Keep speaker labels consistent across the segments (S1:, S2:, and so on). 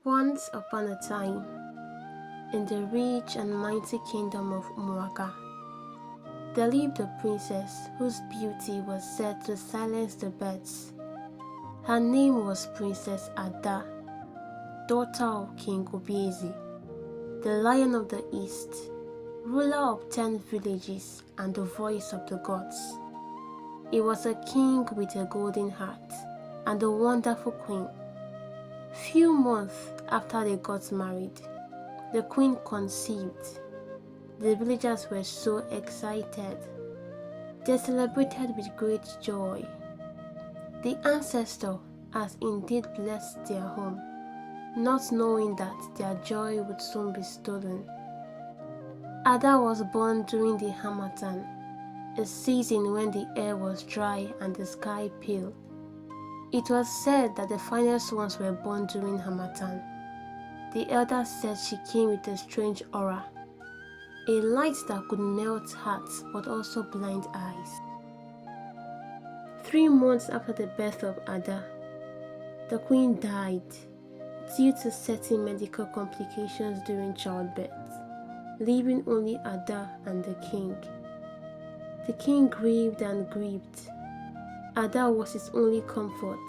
S1: Once upon a time, in the rich and mighty kingdom of Umuaka, there lived a princess whose beauty was said to silence the birds. Her name was Princess Ada, daughter of King Obiezi, the Lion of the East, ruler of 10 villages and the voice of the gods. He was a king with a golden heart and a wonderful queen. Few months after they got married, the queen conceived. The villagers were so excited. They celebrated with great joy. The ancestor has indeed blessed their home, not knowing that their joy would soon be stolen. Ada was born during the Harmattan, a season when the air was dry and the sky pale. It was said that the finest ones were born during Harmattan. The elders said she came with a strange aura, a light that could melt hearts but also blind eyes. 3 months after the birth of Ada, the queen died due to certain medical complications during childbirth, leaving only Ada and the king. The king grieved and grieved. Ada was his only comfort,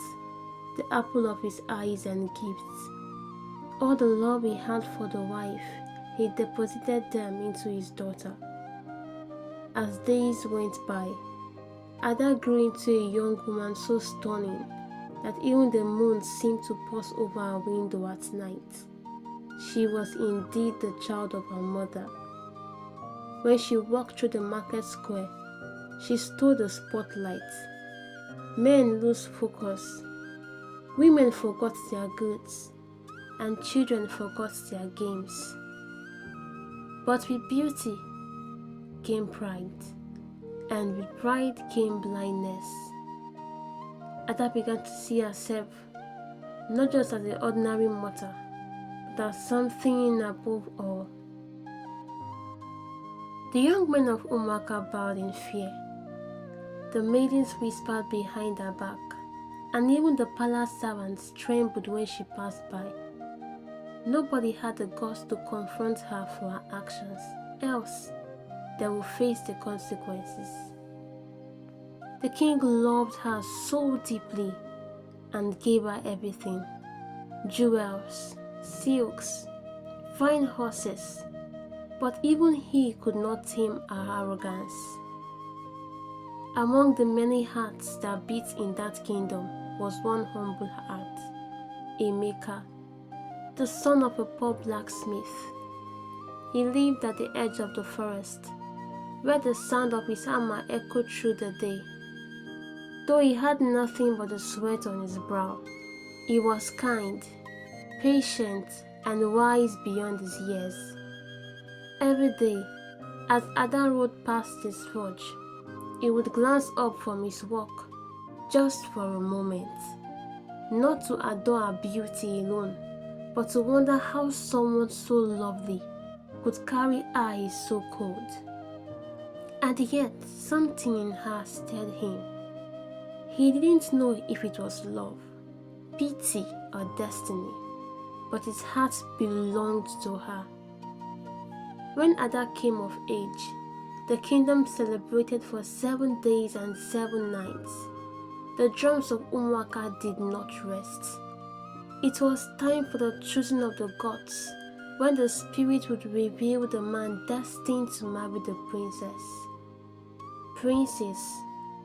S1: the apple of his eyes and gifts. All the love he had for the wife, he deposited them into his daughter. As days went by, Ada grew into a young woman so stunning that even the moon seemed to pass over her window at night. She was indeed the child of her mother. When she walked through the market square, she stole the spotlight. Men lose focus, women forgot their goods, and children forgot their games. But with beauty came pride, and with pride came blindness. Ada began to see herself not just as an ordinary mortal, but as something above all. The young men of Umuaka bowed in fear. The maidens whispered behind her back, and even the palace servants trembled when she passed by. Nobody had the guts to confront her for her actions, else they would face the consequences. The king loved her so deeply and gave her everything: jewels, silks, fine horses, but even he could not tame her arrogance. Among the many hearts that beat in that kingdom was one humble heart, Emeka, the son of a poor blacksmith. He lived at the edge of the forest, where the sound of his hammer echoed through the day. Though he had nothing but the sweat on his brow, he was kind, patient, and wise beyond his years. Every day, as Ada rode past his forge, he would glance up from his work, just for a moment, not to adore her beauty alone, but to wonder how someone so lovely could carry eyes so cold. And yet, something in her stirred him. He didn't know if it was love, pity, or destiny, but his heart belonged to her. When Ada came of age, the kingdom celebrated for 7 days and 7 nights. The drums of Umuaka did not rest. It was time for the choosing of the gods, when the spirit would reveal the man destined to marry the princess. Princes,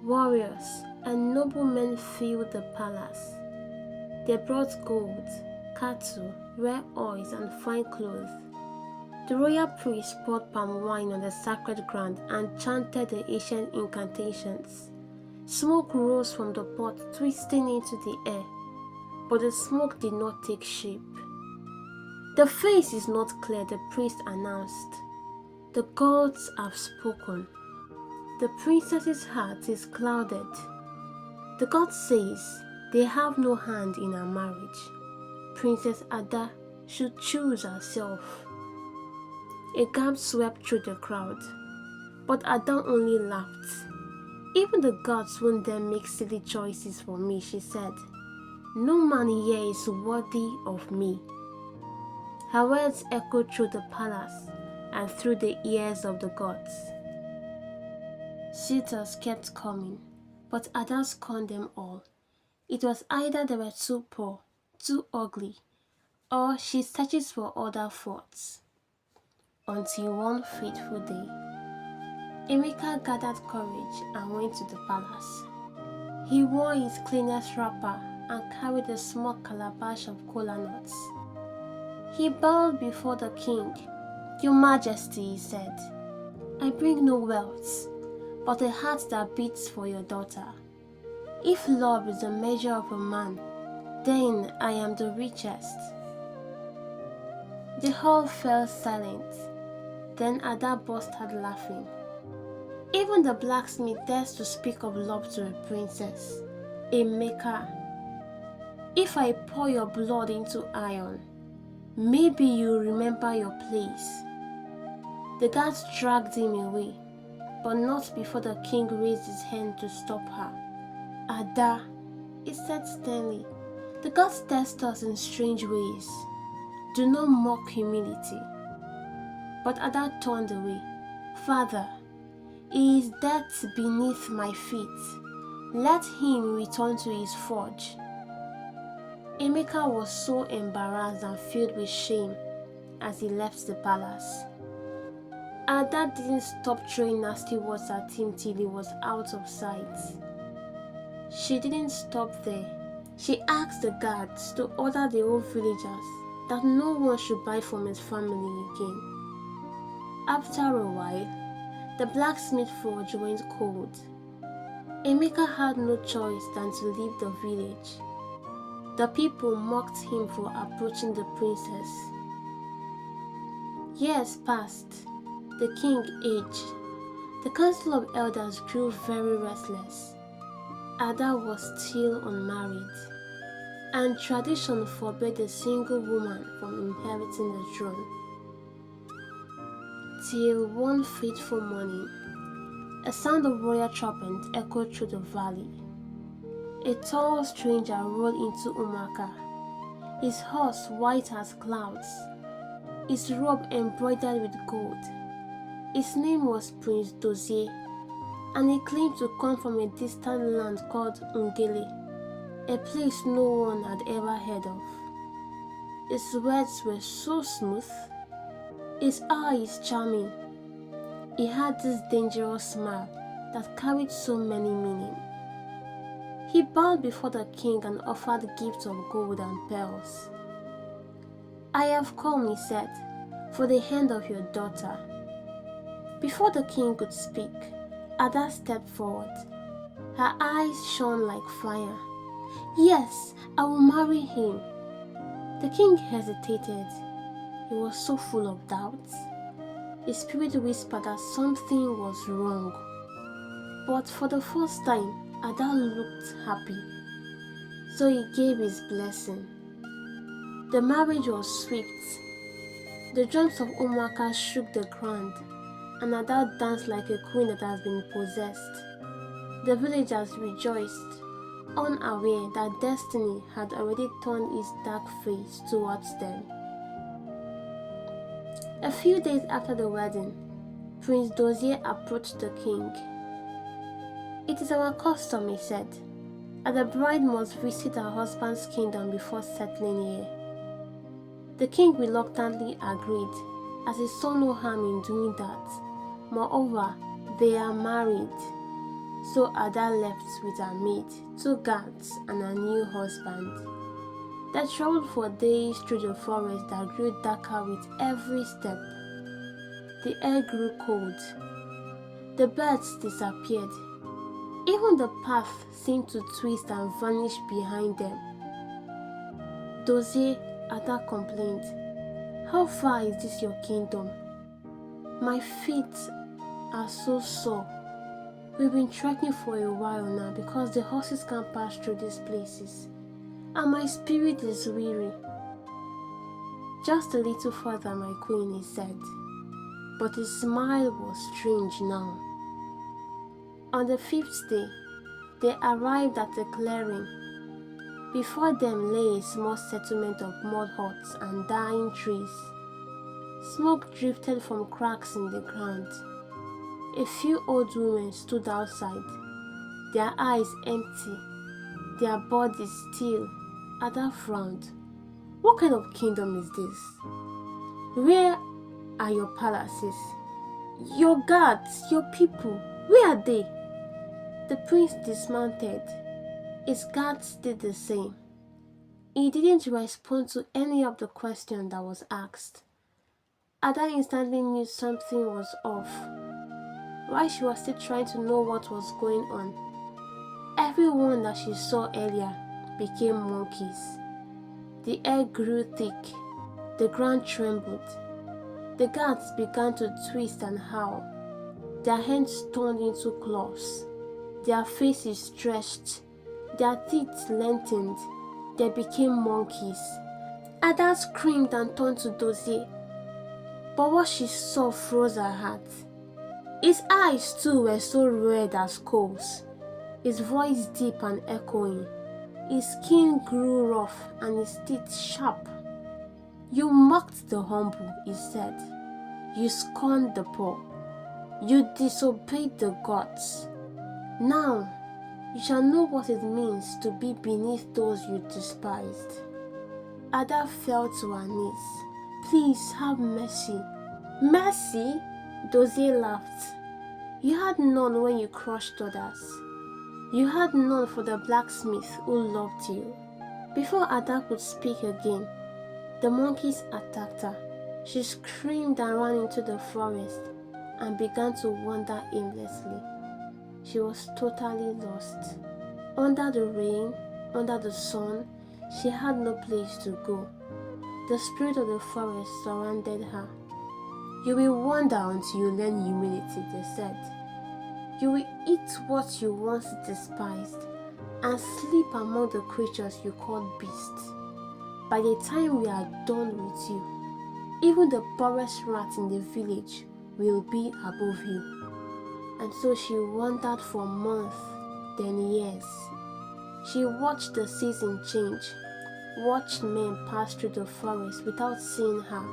S1: warriors, and noblemen filled the palace. They brought gold, cattle, rare oils, and fine clothes. The royal priest poured palm wine on the sacred ground and chanted the ancient incantations. Smoke rose from the pot, twisting into the air, but the smoke did not take shape. "The face is not clear," the priest announced. "The gods have spoken. The princess's heart is clouded. The god says they have no hand in her marriage. Princess Ada should choose herself." A gasp swept through the crowd, but Ada only laughed. "Even the gods won't dare make silly choices for me," she said. "No man here is worthy of me. Her words echoed through the palace and through the ears of the gods. Suitors kept coming, but Ada scorned them all. It was either they were too poor, too ugly, or she searches for other faults. Until one fateful day, Emeka gathered courage and went to the palace. He wore his cleanest wrapper and carried a small calabash of kola nuts. He bowed before the king. "Your Majesty," he said, "I bring no wealth, but a heart that beats for your daughter. If love is the measure of a man, then I am the richest." The hall fell silent. Then Ada burst out laughing. Even the blacksmith dares to speak of love to a princess, a maker. "If I pour your blood into iron, maybe you'll remember your place." The guards dragged him away, but not before the king raised his hand to stop her. "Ada," he said sternly, "the gods test us in strange ways. Do not mock humility." But Ada turned away. "Father, he is dead beneath my feet. Let him return to his forge." Emeka was so embarrassed and filled with shame as he left the palace. Ada didn't stop throwing nasty words at him till he was out of sight. She didn't stop there. She asked the guards to order the old villagers that no one should buy from his family again. After a while, the blacksmith forge went cold. Emeka had no choice than to leave the village. The people mocked him for approaching the princess. Years passed. The king aged. The council of elders grew very restless. Ada was still unmarried, and tradition forbade a single woman from inheriting the throne. Till one fateful morning, a sound of royal trumpet echoed through the valley. A tall stranger rode into Umaka, his horse white as clouds, his robe embroidered with gold. His name was Prince Dozie, and he claimed to come from a distant land called Ngele, a place no one had ever heard of. His words were so smooth, his eyes charming. He had this dangerous smile that carried so many meanings. He bowed before the king and offered gifts of gold and pearls. "I have come," he said, "for the hand of your daughter." Before the king could speak, Ada stepped forward. Her eyes shone like fire. "Yes, I will marry him." The king hesitated. He was so full of doubts. His spirit whispered that something was wrong. But for the first time, Ada looked happy. So he gave his blessing. The marriage was swift. The drums of Umaka shook the ground, and Ada danced like a queen that has been possessed. The villagers rejoiced, unaware that destiny had already turned its dark face towards them. A few days after the wedding, Prince Dozie approached the king. "It is our custom," he said, "that the bride must visit her husband's kingdom before settling here." The king reluctantly agreed, as he saw no harm in doing that. Moreover, they are married. So Ada left with her maid, 2 guards, and her new husband. They traveled for days through the forest that grew darker with every step. The air grew cold. The birds disappeared. Even the path seemed to twist and vanish behind them. "Dozie," Ada complained, "how far is this your kingdom? My feet are so sore. We've been trekking for a while now because the horses can't pass through these places, and my spirit is weary." "Just a little further, my queen," he said, but his smile was strange now. On the 5th day, they arrived at a clearing. Before them lay a small settlement of mud huts and dying trees. Smoke drifted from cracks in the ground. A few old women stood outside, their eyes empty, their bodies still. Ada frowned. What kind of kingdom is this? Where are your palaces? Your guards, your people, where are they? The prince dismounted. His guards did the same. He didn't respond to any of the questions that was asked. Ada instantly knew something was off. While she was still trying to know what was going on, everyone that she saw earlier became monkeys. The air grew thick. The ground trembled. The guards began to twist and howl. Their hands turned into claws. Their faces stretched. Their teeth lengthened. They became monkeys. Ada screamed and turned to Dozie. But what she saw froze her heart. His eyes too were so red as coals. His voice deep and echoing. His skin grew rough and his teeth sharp. You mocked the humble, he said. You scorned the poor. You disobeyed the gods. Now, you shall know what it means to be beneath those you despised. Ada fell to her knees. Please have mercy. Mercy? Dozie laughed. You had none when you crushed others. You had none for the blacksmith who loved you. Before Ada could speak again, the monkeys attacked her. She screamed and ran into the forest and began to wander aimlessly. She was totally lost. Under the rain, under the sun, she had no place to go. The spirit of the forest surrounded her. You will wander until you learn humility, they said. You will eat what you once despised and sleep among the creatures you called beasts. By the time we are done with you, even the poorest rat in the village will be above you. And so she wandered for months, then years. She watched the season change, watched men pass through the forest without seeing her.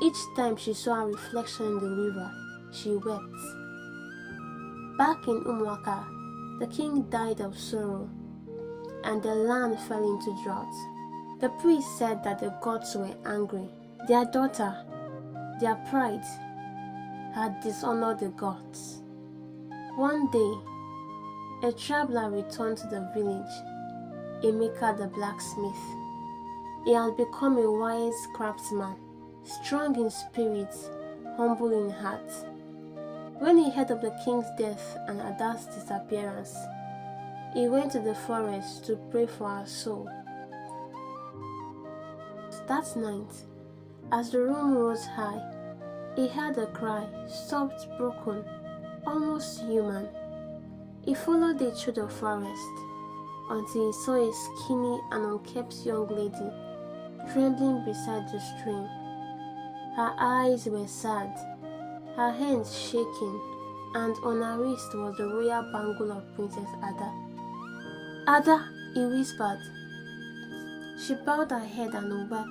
S1: Each time she saw a reflection in the river, she wept. Back in Umuaka, the king died of sorrow, and the land fell into drought. The priest said that the gods were angry. Their daughter, their pride, had dishonored the gods. One day, a traveler returned to the village, Emeka the blacksmith. He had become a wise craftsman, strong in spirit, humble in heart. When he heard of the king's death and Ada's disappearance, he went to the forest to pray for her soul. That night, as the room rose high, he heard a cry, soft, broken, almost human. He followed it through the forest until he saw a skinny and unkempt young lady trembling beside the stream. Her eyes were sad, her hands shaking, and on her wrist was the royal bangle of Princess Ada. Ada, he whispered. She bowed her head and wept,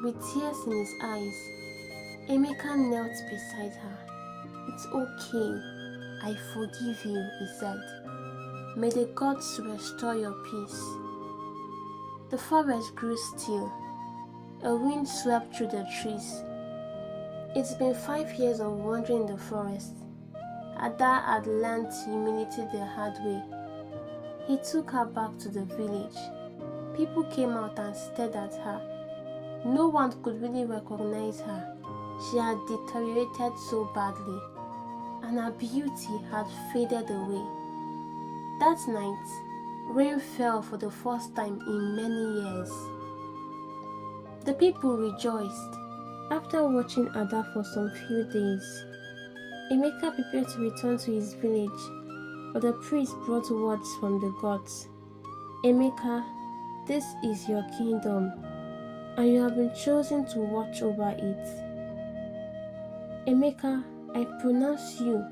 S1: with tears in his eyes. Emeka knelt beside her. It's okay, I forgive you, he said. May the gods restore your peace. The forest grew still. A wind swept through the trees. It's been 5 years of wandering in the forest. Ada had learned humility the hard way. He took her back to the village. People came out and stared at her. No one could really recognize her. She had deteriorated so badly, and her beauty had faded away. That night, rain fell for the first time in many years. The people rejoiced. After watching Ada for some few days, Emeka prepared to return to his village, but the priest brought words from the gods. Emeka, this is your kingdom, and you have been chosen to watch over it. Emeka, I pronounce you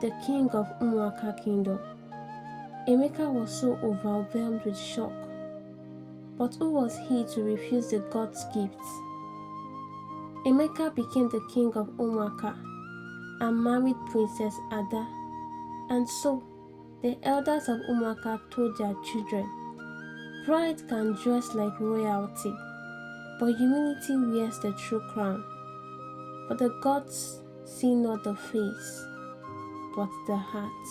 S1: the king of Umuaka kingdom. Emeka was so overwhelmed with shock. But who was he to refuse the gods' gifts? Emeka became the king of Umuaka and married Princess Ada, and so the elders of Umuaka told their children, "Pride can dress like royalty, but humility wears the true crown. For the gods see not the face, but the heart."